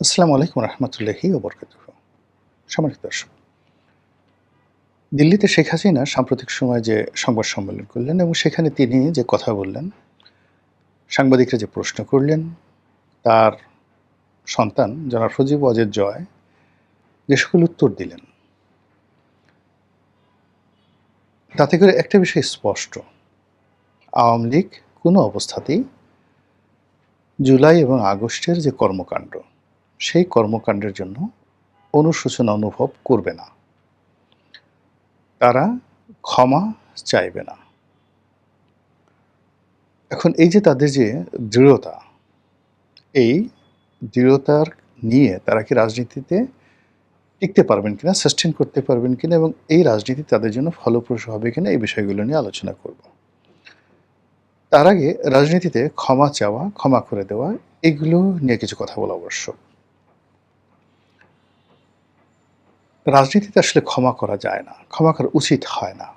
আসসালামু আলাইকুম রহমতুল্লাহি ওয়া বারাকাতুহু। সম্মানিত দর্শক, দিল্লিতে শেখ হাসিনা সাম্প্রতিক সময়ে যে সংবাদ সম্মেলন করলেন এবং সেখানে তিনি যে কথা বললেন, সাংবাদিকরা যে প্রশ্ন করলেন, তার সন্তান জনাব সজীব ওয়াজেদ জয় যে সকল উত্তর দিলেন, তাতে করে একটা বিষয় স্পষ্ট, আওয়ামী লীগ কোনো অবস্থাতেই জুলাই এবং আগস্টের যে কর্মকাণ্ড, সেই কর্মকাণ্ডের জন্য অনুশোচনা অনুভব করবে না। তারা ক্ষমা চাইবে না। এখন এই যে তাদের যে দৃঢ়তা, এই দৃঢ়তার নিয়ে তারা কি রাজনীতিতে টিকতে পারবেন কিনা, সাস্টেইন করতে পারবেন কিনা এবং এই রাজনীতি তাদের জন্য ফলপ্রসূ হবে কিনা, এই বিষয়গুলো নিয়ে আলোচনা করব। তার আগে রাজনীতিতে ক্ষমা চাওয়া, ক্ষমা করে দেওয়া, এগুলো নিয়ে কিছু কথা বলা আবশ্যক। রাজনীতিতে আসলে ক্ষমা করা যায় না, ক্ষমা করা উচিত হয় না।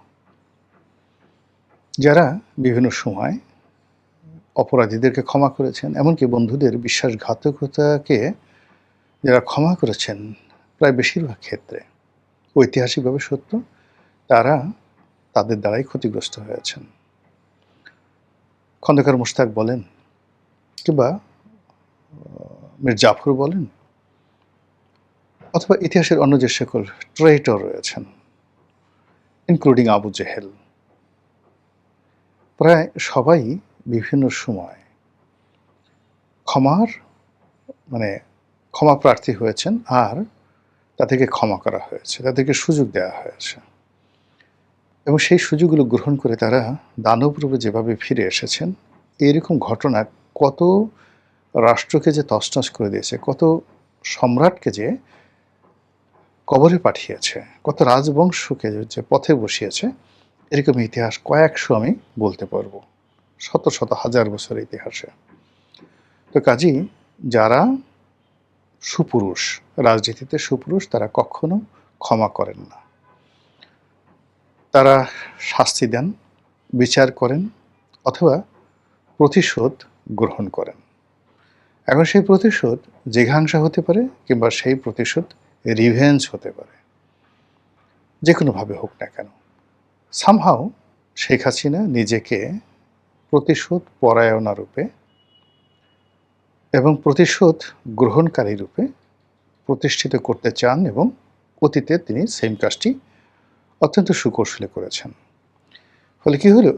যারা বিভিন্ন সময় অপরাধীদেরকে ক্ষমা করেছেন, এমনকি বন্ধুদের বিশ্বাসঘাতকতাকে যারা ক্ষমা করেছেন, প্রায় বেশিরভাগ ক্ষেত্রে ঐতিহাসিকভাবে সত্য, তারা তাদের দ্বারাই ক্ষতিগ্রস্ত হয়েছেন। খন্দকার মোশতাক বলেন কিংবা মীর জাফর বলেন, অথবা ইতিহাসের অন্য যে সকল ট্রেটর রয়েছেন, ইনক্লুডিং আবু জেহেল, প্রায় সবাই বিভিন্ন সময় ক্ষমার মানে ক্ষমা প্রার্থী হয়েছেন, আর তাদেরকে ক্ষমা করা হয়েছে, তাদেরকে সুযোগ দেওয়া হয়েছে এবং সেই সুযোগগুলো গ্রহণ করে তারা দানবরূপে যেভাবে ফিরে এসেছেন, এরকম ঘটনা কত রাষ্ট্রকে যে তছনছ করে দিয়েছে, কত সম্রাটকে যে কবরে পাঠিয়েছে, কত রাজবংশকে যে পথে বসিয়েছে, এরকম ইতিহাস কয়েকশো আমি বলতে পারবো, শত শত হাজার বছরের ইতিহাসে। তো কাজেই যারা সুপুরুষ, রাজনীতিতে সুপুরুষ, তারা কখনো ক্ষমা করেন না। তারা শাস্তি দেন, বিচার করেন, অথবা প্রতিশোধ গ্রহণ করেন। এখন সেই প্রতিশোধ জিঘাংসা হতে পারে, কিংবা সেই প্রতিশোধ রিভেঞ্জ হতে পারে, যে কোনোভাবে হোক না কেন। সামহাও শেখ হাসিনা নিজেকে প্রতিশোধ পরায়ণা রূপে এবং প্রতিশোধ গ্রহণকারী রূপে প্রতিষ্ঠিত করতে চান এবং অতীতে তিনি সেম কাজটি অত্যন্ত সুকৌশলে করেছেন। ফলে কি হলো,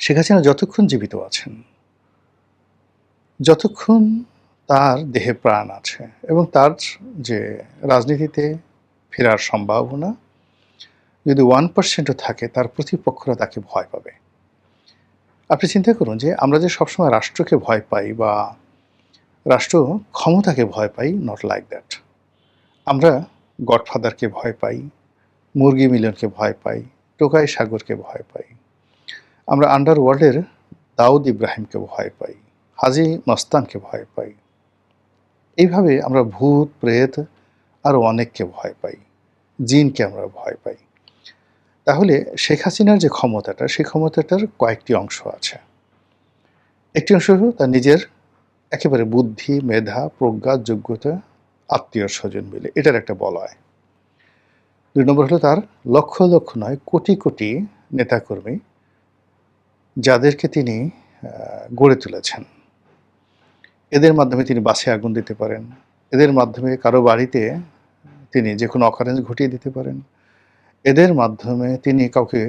শেখ হাসিনা যতক্ষণ জীবিত আছেন, যতক্ষণ তার দেহে প্রাণ আছে এবং তার যে রাজনীতিতে ফেরার সম্ভাবনা যদি 1%ও থাকে, তার প্রতিপক্ষরা তাকে ভয় পাবে। আপনি চিন্তা করুন যে আমরা যে সবসময় রাষ্ট্রকে ভয় পাই বা রাষ্ট্র ক্ষমতাকে ভয় পাই, নট লাইক দ্যাট। আমরা গডফাদারকে ভয় পাই, মুরগি মিলনকে ভয় পাই, টোকাই সাগরকে ভয় পাই, আমরা আন্ডারওয়ার্ল্ডের দাউদ ইব্রাহিমকে ভয় পাই, হাজি মস্তানকে ভয় পাই। এইভাবে আমরা ভূত প্রেত আরও অনেককে ভয় পাই, জিনকে আমরা ভয় পাই। তাহলে শেখ হাসিনার যে ক্ষমতাটা, সেই ক্ষমতাটার কয়েকটি অংশ আছে। একটি অংশ হলো তার নিজের একেবারে বুদ্ধি, মেধা, প্রজ্ঞা, যোগ্যতা, আত্মীয় স্বজন মিলে, এটার একটা বলয়। 2 নম্বর হলো তার লক্ষ লক্ষ নয়, কোটি কোটি নেতাকর্মী, যাদেরকে তিনি গড়ে তুলেছেন। এদের মাধ্যমে তিনি বাসে আগুন দিতে পারেন, এদের মাধ্যমে কারো বাড়িতে তিনি যে কোনো অকারেন্স ঘটিয়ে দিতে পারেন, এদের মাধ্যমে তিনি কাউকে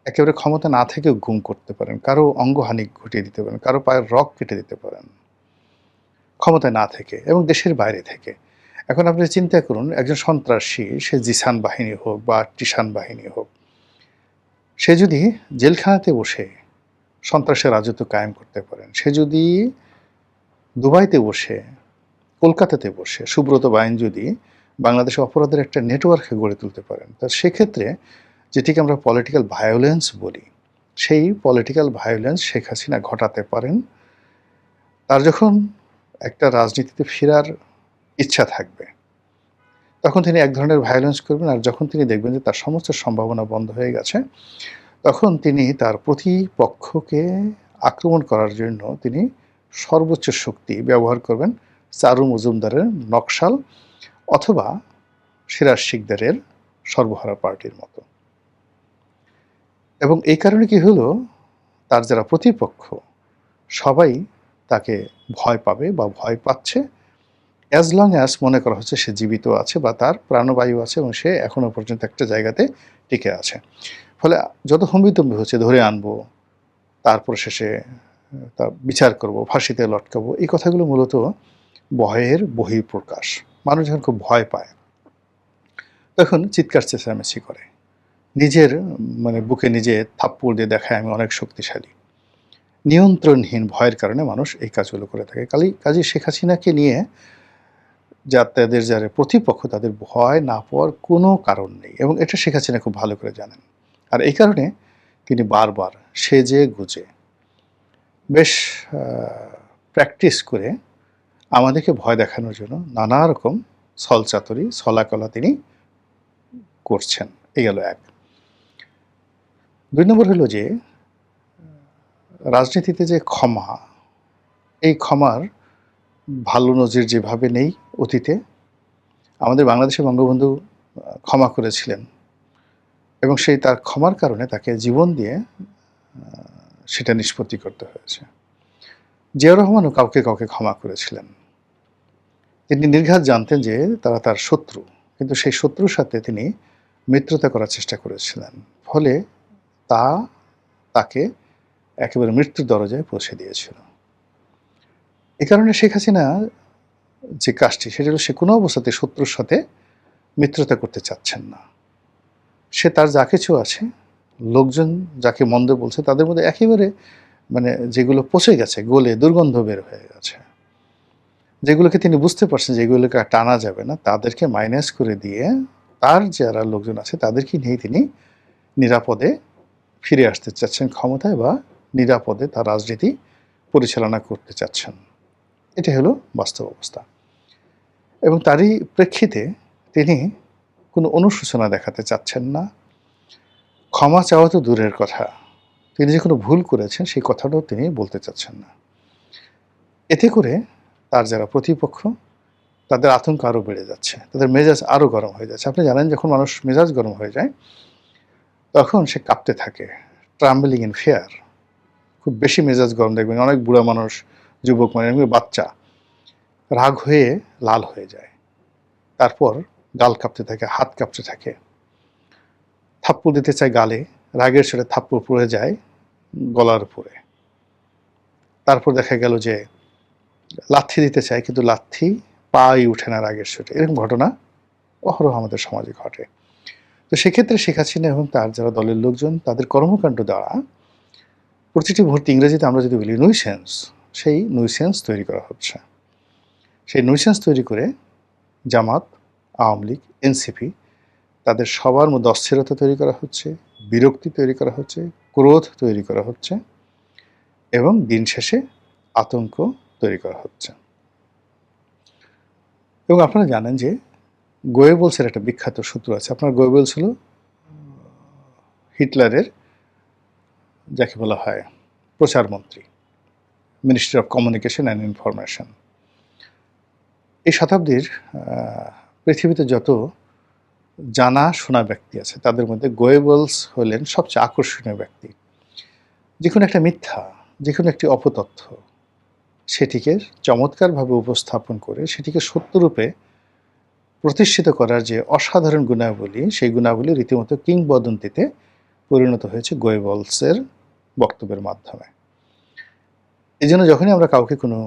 একেবারে ক্ষমতা না থেকেও গুম করতে পারেন, কারো অঙ্গহানি ঘটিয়ে দিতে পারেন, কারো পায়ের রগ কেটে দিতে পারেন ক্ষমতায় না থেকে এবং দেশের বাইরে থেকে। এখন আপনি চিন্তা করুন, একজন সন্ত্রাসী, সে জিসান বাহিনী হোক বা টিসান বাহিনী হোক, সে যদি জেলখানাতে বসে সন্ত্রাসের রাজত্ব কায়েম করতে পারেন, সে যদি দুবাইতে বসে, কলকাতাতে বসে সুব্রত বাইন যদি বাংলাদেশে অপরাধের একটা নেটওয়ার্কে গড়ে তুলতে পারেন, তা সেক্ষেত্রে যেটিকে আমরা পলিটিক্যাল ভায়োলেন্স বলি, সেই পলিটিক্যাল ভায়োলেন্স শেখ হাসিনা ঘটাতে পারেন। তার যখন একটা রাজনীতিতে ফেরার ইচ্ছা থাকবে, তখন তিনি এক ধরনের ভায়োলেন্স করবেন, আর যখন তিনি দেখবেন যে তার সমস্ত সম্ভাবনা বন্ধ হয়ে গেছে, তখন তিনি তার প্রতিপক্ষকে আক্রমণ করার জন্য তিনি সর্বোচ্চ শক্তি ব্যবহার করবেন, চারু মজুমদারের নকশাল অথবা সিরাজ শিকদারের সর্বহারা পার্টির মতো। এবং এই কারণে কি হলো, তার যারা প্রতিপক্ষ সবাই তাকে ভয় পাবে বা ভয় পাচ্ছে, অ্যাজ লং অ্যাজ মনে করা হচ্ছে সে জীবিত আছে বা তার প্রাণবায়ু আছে এবং সে এখনো পর্যন্ত একটা জায়গাতে টিকে আছে। ফলে যত হম্বিতম্বি হচ্ছে, ধরে আনবো, তারপর শেষে তার বিচার করব, ফাঁসিতে লটকাবো, এই কথাগুলো মূলত ভয়ের বহিঃপ্রকাশ। মানুষ যখন খুব ভয় পায় তখন চিৎকার চেঁচামেচি করে, নিজের মানে বুকে নিজে থাপ্পড় দিয়ে দেখায় আমি অনেক শক্তিশালী। নিয়ন্ত্রণহীন ভয়ের কারণে মানুষ এই কাজগুলো করে থাকে। কাজী শেখ হাসিনাকে নিয়ে যা তাদের যারা প্রতিপক্ষ তাদের ভয় না পাওয়ার কোনো কারণ নেই, এবং এটা শেখ হাসিনা খুব ভালো করে জানেন। আর এই কারণে তিনি বারবার সেজে গুজে বেশ প্র্যাকটিস করে আমাদেরকে ভয় দেখানোর জন্য নানা রকম ছলচাতুরি ছলাকলা তিনি করছেন। এই গেল এক। 2 নম্বর হলো যে রাজনীতিতে যে ক্ষমা, এই ক্ষমার ভালো নজির যেভাবে নেই অতীতে, আমাদের বাংলাদেশে বঙ্গবন্ধু ক্ষমা করেছিলেন এবং সেই তার ক্ষমার কারণে তাকে জীবন দিয়ে সেটা নিষ্পত্তি করতে হয়েছে। জিয়াউর রহমানও কাউকে কাউকে ক্ষমা করেছিলেন। তিনি নির্ঘাত জানতেন যে তারা তার শত্রু, কিন্তু সেই শত্রুর সাথে তিনি মিত্রতা করার চেষ্টা করেছিলেন, ফলে তাকে একেবারে মৃত্যুর দরজায় পৌঁছে দিয়েছিল। এই কারণে শেখ হাসিনা যে কাজটি, সেটা হলো সে কোনো অবস্থাতে শত্রুর সাথে মিত্রতা করতে চাচ্ছেন না। সে তার যা কিছু আছে, লোকজন যাকে মন্দ বলছে তাদের মধ্যে একেবারে মানে যেগুলো পচে গেছে, গলে দুর্গন্ধ বের হয়ে গেছে, যেগুলোকে তিনি বুঝতে পারছেন যেগুলোকে টানা যাবে না, তাদেরকে মাইনাস করে দিয়ে তার যারা লোকজন আছে তাদেরকে নিয়ে তিনি নিরাপদে ফিরে আসতে চাচ্ছেন ক্ষমতায়, বা নিরাপদে তার রাজনীতি পরিচালনা করতে চাচ্ছেন। এটা হলো বাস্তব অবস্থা। এবং তারই প্রেক্ষিতে তিনি কোনো অনুশোচনা দেখাতে চাচ্ছেন না। ক্ষমা চাওয়া তো দূরের কথা, তিনি যে কোনো ভুল করেছেন সেই কথাটাও তিনি বলতে চাচ্ছেন না। এতে করে তার যারা প্রতিপক্ষ তাদের আতঙ্ক আরও বেড়ে যাচ্ছে, তাদের মেজাজ আরও গরম হয়ে যাচ্ছে। আপনি জানেন যখন মানুষ মেজাজ গরম হয়ে যায় তখন সে কাঁপতে থাকে, ট্রাম্বলিং ইন ফিয়ার। খুব বেশি মেজাজ গরম দেখবেন অনেক বুড়া মানুষ, যুবক মানে বাচ্চা রাগ হয়ে লাল হয়ে যায়, তারপর গাল কাঁপতে থাকে, হাত কাঁপতে থাকে, থাপ্পড় দিতে চায় গালে, রাগের সাথে থাপ্পড় পড়ে যায় গলার উপরে। তারপর দেখা গেল যে লাথি দিতে চায়, কিন্তু লাথি পাই উঠে না রাগের সাথে। এরকম ঘটনা অহরহ আমাদের সমাজে ঘটে। তো সেক্ষেত্রে শেখ হাসিনা এবং তার যারা দলের লোকজন, তাদের কর্মকাণ্ড দ্বারা প্রতিটি মুহূর্তে, ইংরেজিতে আমরা যদি বলি নুইসেন্স, সেই নুইসেন্স তৈরি করা হচ্ছে। সেই নুইসেন্স তৈরি করে জামাত, আওয়ামী লীগ, এনসিপি, তাদের সবার মধ্যে অস্থিরতা তৈরি করা হচ্ছে, বিরক্তি তৈরি করা হচ্ছে, ক্রোধ তৈরি করা হচ্ছে, এবং দিন শেষে আতঙ্ক তৈরি করা হচ্ছে। এবং আপনারা জানেন যে গোয়েবলসের একটা বিখ্যাত সূত্র আছে। আপনার গোয়েবলস হলো হিটলারের যাকে বলা হয় প্রচারমন্ত্রী, ministry of communication and information. এই শতাব্দীর পৃথিবীতে যত জানা শোনা ব্যক্তি আছে তাদের মধ্যে গোয়েবলস হলেন সবচেয়ে আকর্ষণীয় ব্যক্তি। যে কোনো একটা মিথ্যা, যে কোনো একটি অপতথ্য, সেটিকে চমৎকারভাবে উপস্থাপন করে সেটিকে সত্যরূপে প্রতিষ্ঠিত করার যে অসাধারণ গুণাবলী, সেই গুণাবলী রীতিমতো কিংবদন্তিতে পরিণত হয়েছে গোয়েবলসের বক্তব্যের মাধ্যমে। এই জন্য যখনই আমরা কাউকে কোনো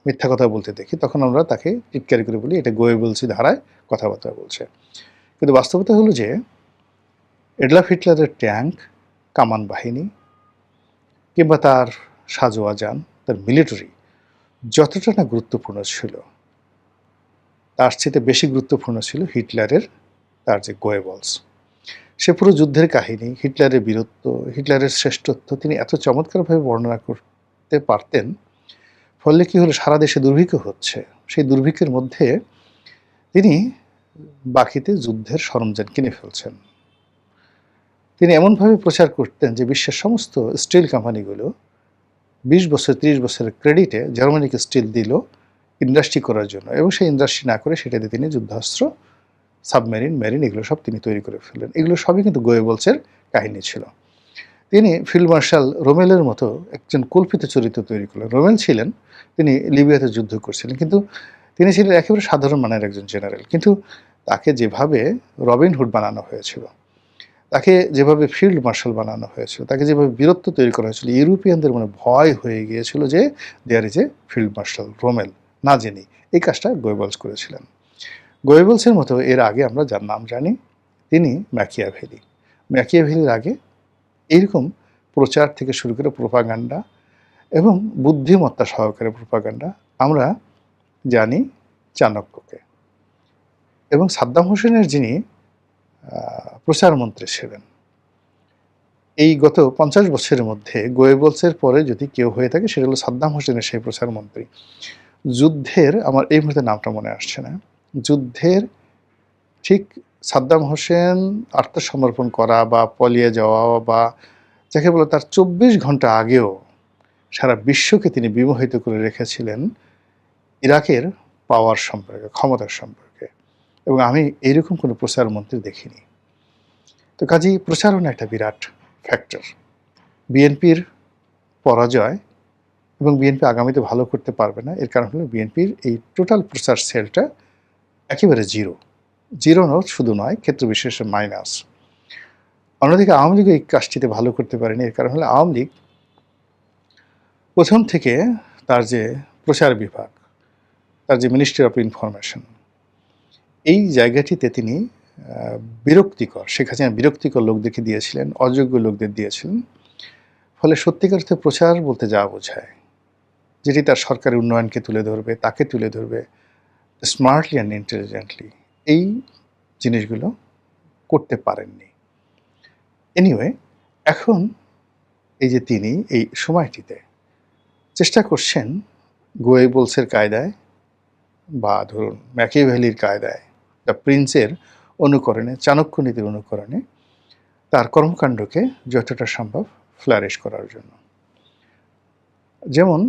মিথ্যা কথা বলতে দেখি তখন আমরা তাকে টিটকারি করে বলি এটা গোয়েবলসি ধারায় কথাবার্তা বলছে। কিন্তু বাস্তবতা হলো যে এডলফ হিটলারের ট্যাঙ্ক, কামান বাহিনী কিংবা তার সাজোয়া যান, তার মিলিটারি যতটা না গুরুত্বপূর্ণ ছিল, তার চেয়ে বেশি গুরুত্বপূর্ণ ছিল হিটলারের তার যে গোয়েবলস। সে পুরো যুদ্ধের কাহিনী, হিটলারের বীরত্ব, হিটলারের শ্রেষ্ঠত্ব তিনি এত চমৎকারভাবে বর্ণনা করতে পারতেন। ফলে কি হলো, সারা দেশে দুর্ভিক্ষ হচ্ছে, সেই দুর্ভিক্ষের মধ্যে তিনি বাকিতে যুদ্ধের সরঞ্জাম কিনে ফেলছেন। তিনি এমনভাবে প্রচার করতেন যে বিশ্বের সমস্ত স্টিল কোম্পানিগুলো 20 বছর 30 বছরের ক্রেডিটে জার্মানিকে স্টিল দিল ইন্ডাস্ট্রি করার জন্য, এবং সেই ইন্ডাস্ট্রি না করে সেটাতে তিনি যুদ্ধাস্ত্র, সাবমেরিন, মেরিন এগুলো সব তিনি তৈরি করে ফেললেন। এগুলো সবই কিন্তু গোয়েবলসের কাহিনী ছিল। তিনি ফিল্ড মার্শাল রোমেলের মতো একজন কল্পিত চরিত্র তৈরি করলেন। রোমেল ছিলেন, তিনি লিবিয়াতে যুদ্ধ করছিলেন, কিন্তু তিনি ছিলেন একেবারে সাধারণ মানের একজন জেনারেল। কিন্তু তাকে যেভাবে রবিন হুড বানানো হয়েছিল, তাকে যেভাবে ফিল্ড মার্শাল বানানো হয়েছিল, তাকে যেভাবে বীরত্ব তৈরি করা হয়েছিল, ইউরোপিয়ানদের মনে ভয় হয়ে গিয়েছিল যে there is a field marshal Rommel, না জেনেই এই কাজটা গোয়েবলস করেছিলেন। গোয়েবলসের মতো এর আগে আমরা যার নাম জানি, তিনি ম্যাকিয়াভেলি। ম্যাকিয়াভেলির আগে এইরকম প্রচার থেকে শুরু করে প্রোপাগান্ডা এবং বুদ্ধিমত্তা সহকারে প্রোপাগান্ডা আমরা জানি চাণক্যকে। এবং সাদ্দাম হোসেনের যিনি প্রচারমন্ত্রী ছিলেন, এই গত 50 বছরের মধ্যে গোয়েবলসের পরে যদি কেউ হয়ে থাকে সেটা হলো সাদ্দাম হোসেনের সেই প্রচারমন্ত্রী। যুদ্ধের, আমার এই মুহূর্তে নামটা মনে আসছে না, যুদ্ধের ঠিক সাদ্দাম হোসেন আত্মসমর্পণ করা বা পলিয়ে যাওয়া বা যাকে বলে তার 24 ঘন্টা আগেও সারা বিশ্বকে তিনি বিমোহিত করে রেখেছিলেন ইরাকের পাওয়ার সম্পর্কে, ক্ষমতার সম্পর্কে। এবং আমি এইরকম কোনো প্রচারমন্ত্রী দেখিনি। তো কাজেই প্রচারণা একটা বিরাট ফ্যাক্টর। বিএনপির পরাজয় এবং বিএনপি আগামীতে ভালো করতে পারবে না, এর কারণ হলো বিএনপির এই টোটাল প্রচার সেলটা একেবারে জিরো। জিরো শুধু নয়, ক্ষেত্র বিশেষে মাইনাস। অন্যদিকে আওয়ামী লীগ এই কাজটিতে ভালো করতে পারেনি, এর কারণ হলো আওয়ামী লীগ প্রথম থেকে তার যে প্রচার বিভাগ, তার যে মিনিস্ট্রি অফ ইনফরমেশন, এই জায়গাটিতে তিনি বিরক্তিকর, শেখ হাসিনা বিরক্তিকর লোকদেরকে দিয়েছিলেন, অযোগ্য লোকদের দিয়েছিলেন। ফলে সত্যিকার অর্থে প্রচার বলতে যা বোঝায়, যেটি তার সরকারের উন্নয়নকে তুলে ধরবে, তাকে তুলে ধরবে স্মার্টলি অ্যান্ড ইন্টেলিজেন্টলি, এই জিনিসগুলো করতে পারেননি। এনিওয়ে, এখন এই যে তিনি এই সময়টিতে চেষ্টা করছেন গোয়েবলসের কায়দায় বা ধরুন ম্যাকিয়াভেলির কায়দায়, দ্য প্রিন্সের অনুকরণে, চাণক্য নীতির অনুকরণে তার কর্মকাণ্ডকে যতটা সম্ভব ফ্লারিশ করার জন্য। যেমন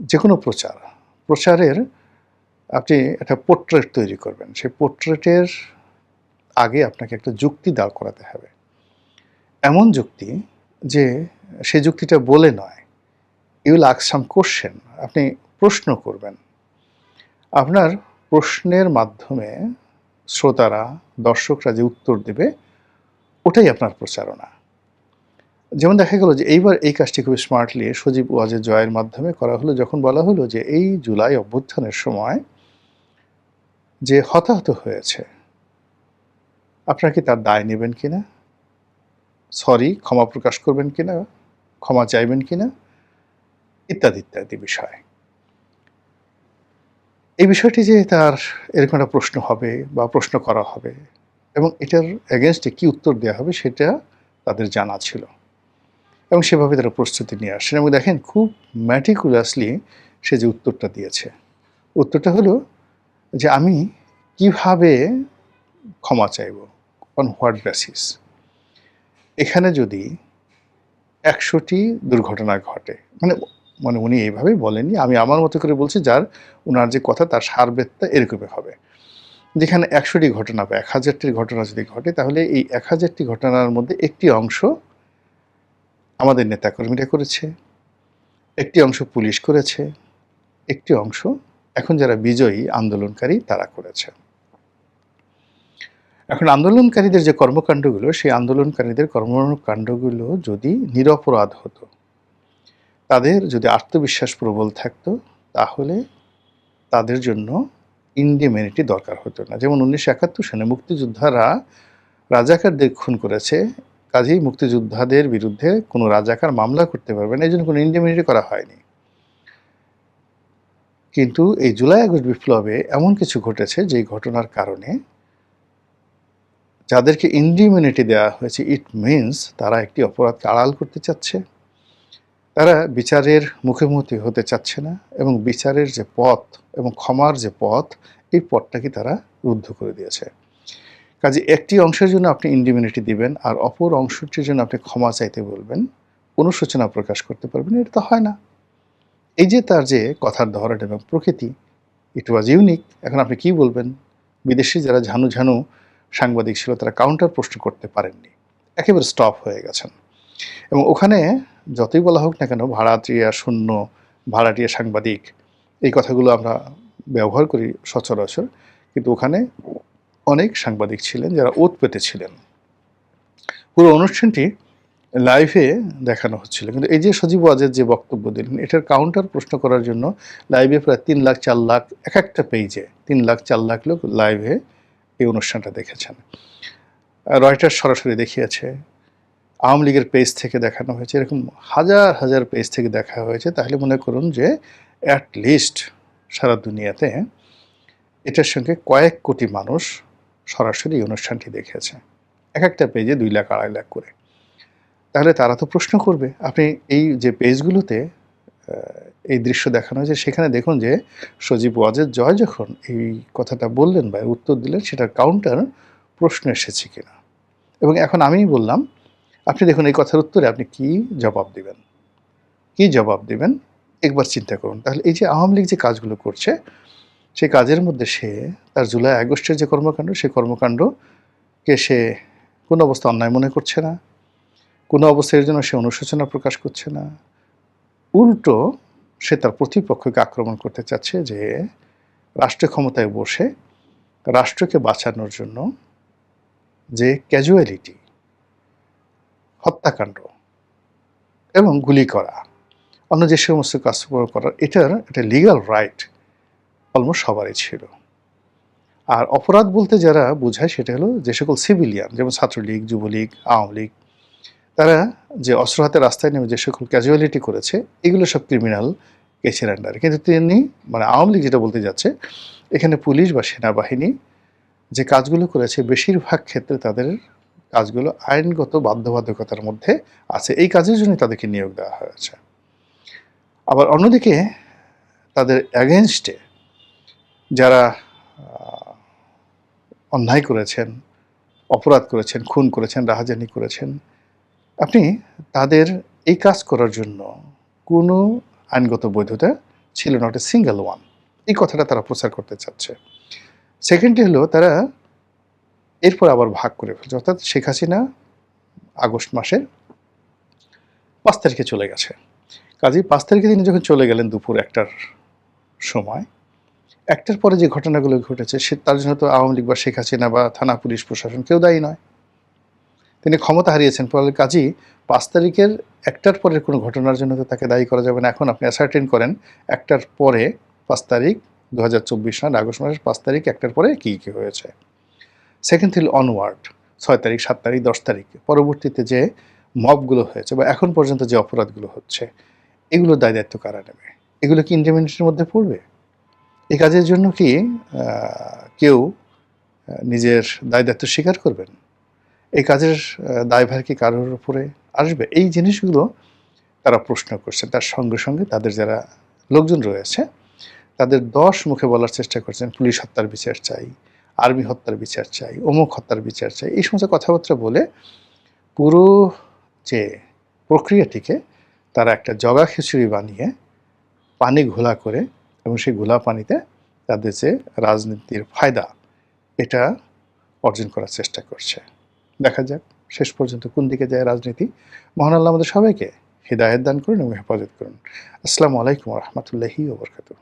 যে কোনো প্রচারের আপনি একটা পোর্ট্রেট তৈরি করবেন, সেই পোর্ট্রেটের আগে আপনাকে একটা যুক্তি দাঁড় করাতে হবে। এমন যুক্তি যে সেই যুক্তিটা বলে নয়, you will ask some question, আপনি প্রশ্ন করবেন। আপনার প্রশ্নের মাধ্যমে শ্রোতারা, দর্শকরা যে উত্তর দেবে, ওটাই আপনার প্রচারণা। যেমন দেখা গেল যে এইবার এই কাজটি খুব স্মার্টলি সজীব ওয়াজেদ জয়ের মাধ্যমে করা হলো, যখন বলা হলো যে এই জুলাই অভ্যুত্থানের সময় যে হতাহত হয়েছে, আপনারা কি তার দায় নেবেন কিনা, সরি ক্ষমা প্রকাশ করবেন কিনা, ক্ষমা চাইবেন কিনা, ইত্যাদি ইত্যাদি বিষয়। এই বিষয়টি যে তার এরকম একটা প্রশ্ন হবে বা প্রশ্ন করা হবে এবং এটার এগেনস্টে কি উত্তর দেওয়া হবে সেটা তাদের জানা ছিল, এবং সেভাবে তারা প্রস্তুতি নিয়ে আসছেন। এবং দেখেন খুব ম্যাটিকুলাসলি সে যে উত্তরটা দিয়েছে, উত্তরটা হলো যে আমি কিভাবে ক্ষমা চাইব, অন হোয়াট বেসিস। এখানে যদি 100টি দুর্ঘটনা ঘটে, মানে মানে উনি এইভাবেই বলেননি, আমি আমার মতো করে বলছি, যার ওনার যে কথা তার সারবেত্তা এরকমই হবে। যেখানে 100টি ঘটনা বা 1000টির ঘটনা যদি ঘটে, তাহলে এই 1000টি ঘটনার মধ্যে একটি অংশ আমাদের নেতাকর্মীরা করেছে, একটি অংশ পুলিশ করেছে, একটি অংশ এখন যারা বিজয়ী আন্দোলনকারী তারা করেছে। এখন আন্দোলনকারীদের যে কর্মকাণ্ডগুলো, সেই আন্দোলনকারীদের কর্মকাণ্ডগুলো যদি নিরপরাধ হতো, তাদের যদি আত্মবিশ্বাস প্রবল থাকতো, তাহলে তাদের জন্য ইন্ডিমেনিটি দরকার হতো না। যেমন 1971 সালে মুক্তিযোদ্ধারা রাজাকারদের খুন করেছে, কাজেই মুক্তিযোদ্ধাদের বিরুদ্ধে কোনো রাজাকার মামলা করতে পারবে না, এই জন্য কোনো ইন্ডিমেনিটি করা হয়নি। কিন্তু এই জুলাই আগস্ট বিপ্লবে এমন কিছু ঘটেছে যেই ঘটনার কারণে যাদেরকে ইন্ডিমেনিটি দেওয়া হয়েছে, ইট মিনস তারা একটি অপরাধকে আড়াল করতে চাচ্ছে, তারা বিচারের মুখোমুখি হতে চাচ্ছে না, এবং বিচারের যে পথ এবং ক্ষমার যে পথ, এই পথটাকে তারা রুদ্ধ করে দিয়েছে। কাজে একটি অংশের জন্য আপনি ইন্ডিমেনিটি দিবেন আর অপর অংশটির জন্য আপনি ক্ষমা চাইতে বলবেন, অনুশোচনা প্রকাশ করতে পারবেন, এটা তো হয় না। এই যে তার যে কথার ধরন এবং প্রকৃতি, ইট ওয়াজ ইউনিক। এখন আপনি কি বলবেন? বিদেশি যারা ঝানু ঝানু সাংবাদিক ছিল তারা কাউন্টার প্রশ্ন করতে পারেননি, একেবারে স্টপ হয়ে গেছেন। এবং ওখানে যতই বলা হোক না কেন ভাড়াটিয়া শূন্য, ভাড়াটিয়া সাংবাদিক, এই কথাগুলো আমরা ব্যবহার করি সচরাচর, কিন্তু ওখানে অনেক সাংবাদিক ছিলেন যারা ওত পেতে ছিলেন। পুরো অনুষ্ঠানটি লাইভে দেখানো হচ্ছিল, কিন্তু এই যে সজীব ওয়াজেদ যে বক্তব্য দিলেন এটার কাউন্টার প্রশ্ন করার জন্য লাইভে প্রায় 3 লাখ 4 লাখ, এক একটা পেজে 3 লাখ 4 লাখ লোক লাইভে এই অনুষ্ঠানটা দেখেছেন। রয়টার্স সরাসরি দেখিয়েছে, আওয়ামী লীগের পেজ থেকে দেখানো হয়েছে, এরকম হাজার হাজার পেজ থেকে দেখা হয়েছে। তাহলে মনে করুন যে অ্যাট লিস্ট সারা দুনিয়াতে এটার সঙ্গে কয়েক কোটি মানুষ সরাসরি এই অনুষ্ঠানটি দেখেছে, এক একটা পেজে 2 লাখ 2.5 লাখ করে। তাহলে তারা তো প্রশ্ন করবে। আপনি এই যে পেজগুলোতে এই দৃশ্য দেখানো হয়েছে সেখানে দেখুন যে সজীব ওয়াজেদ জয় যখন এই কথাটা বললেন বা উত্তর দিলেন সেটার কাউন্টার প্রশ্ন এসেছে কিনা। এবং এখন আমিই বললাম, আপনি দেখুন এই কথার উত্তরে আপনি কি জবাব দিবেন, কি জবাব দিবেন একবার চিন্তা করুন। তাহলে এই যে আওয়ামী লীগ যে কাজগুলো করছে সেই কাজের মধ্যে সে তার জুলাই আগস্টের যে কর্মকাণ্ড সেই কর্মকাণ্ডকে সে কোনো অবস্থা অন্যায় মনে করছে না, কোনো অবস্থার জন্য সে অনুশোচনা প্রকাশ করছে না। উল্টো সে তার প্রতিপক্ষকে আক্রমণ করতে চাচ্ছে যে রাষ্ট্র ক্ষমতায় বসে রাষ্ট্রকে বাঁচানোর জন্য যে ক্যাজুয়ালিটি, হত্যাকাণ্ড এবং গুলি করা, অন্য যে সমস্ত কাজ করার এটার একটা লিগ্যাল রাইট অলমোস্ট সবারই ছিল। আর অপরাধ বলতে যারা বোঝায় সেটা হলো যে সকল সিভিলিয়ান, যেমন ছাত্রলীগ, যুবলীগ, আওয়ামী লীগ, তারা যে অস্ত্র হাতে রাস্তায় নেমে যে সকল ক্যাজুয়ালিটি করেছে এগুলো সব ক্রিমিনাল কেসের আন্ডারে। কিন্তু তিনি মানে আওয়ামী লীগ যেটা বলতে যাচ্ছে এখানে পুলিশ বা সেনাবাহিনী যে কাজগুলো করেছে বেশিরভাগ ক্ষেত্রে তাদের কাজগুলো আইনগত বাধ্যবাধকতার মধ্যে আছে, এই কাজের জন্য তাদেরকে নিয়োগ দেওয়া হয়েছে। আবার অন্যদিকে তাদের অ্যাগেনস্টে যারা অন্যায় করেছেন, অপরাধ করেছেন, খুন করেছেন, রাহাজানি করেছেন, আপনি তাদের এই কাজ করার জন্য কোনো আইনগত বৈধতা ছিল না, একটা সিঙ্গেল ওয়ান। এই কথাটা তারা প্রচার করতে চাচ্ছে। সেকেন্ডলি হলো তারা এরপর আবার ভাগ করে ফেলছে, অর্থাৎ শেখ হাসিনা আগস্ট মাসের 5 তারিখে চলে গেছে। কাজেই 5 তারিখে তিনি যখন চলে গেলেন দুপুর 1টার সময়, 1টার পরে যে ঘটনাগুলো ঘটেছে সে তার জন্য তো আওয়ামী লীগ বা শেখ হাসিনা বা থানা পুলিশ প্রশাসন কেউ দায়ী নয়। তিনি ক্ষমতা হারিয়েছেন, ফলে কাজেই 5 তারিখের 1টার পরের কোনো ঘটনার জন্য তো তাকে দায়ী করা যাবে না। এখন আপনি অ্যাসার্টেন করেন 1টার পরে 5 তারিখ 2024 সাল আগস্ট মাসের 5 তারিখ 1টার পরে কী কী হয়েছে। সেকেন্ড থিল অনওয়ার্ড 6 তারিখ, 7 তারিখ, 10 তারিখ পরবর্তীতে যে মবগুলো হয়েছে বা এখন পর্যন্ত যে অপরাধগুলো হচ্ছে এগুলোর দায় দায়িত্ব কারা নেবে? এগুলো কি ইন্ডিপেন্ডেন্টের মধ্যে পড়বে? এই কাজের জন্য কি কেউ নিজের দায় দায়িত্ব স্বীকার করবেন? এই কাজের দায়ভার কি কারোর উপরে আসবে? এই জিনিসগুলো তারা প্রশ্ন করছেন। তার সঙ্গে সঙ্গে তাদের যারা লোকজন রয়েছে তাদের 10 মুখে বলার চেষ্টা করছেন, পুলিশ হত্যার বিচার চাই, আর্মি হত্যার বিচার চাই, অমুক হত্যার বিচার চাই। এই সমস্ত কথাবার্তা বলে পুরো যে প্রক্রিয়াটিকে তারা একটা জগা খিচুড়ি বানিয়ে পানি ঘোলা করে এবং সেই ঘোলা পানিতে তাদের যে রাজনীতির ফায়দা এটা অর্জন করার চেষ্টা করছে। দেখা যাক শেষ পর্যন্ত কোন দিকে যায় রাজনীতি। মহান আল্লাহ আমাদের সবাইকে হিদায়াত দান করুন এবং হেফাজত করুন। আসসালামু আলাইকুম ওয়া রাহমাতুল্লাহি ওয়া বারাকাতুহু।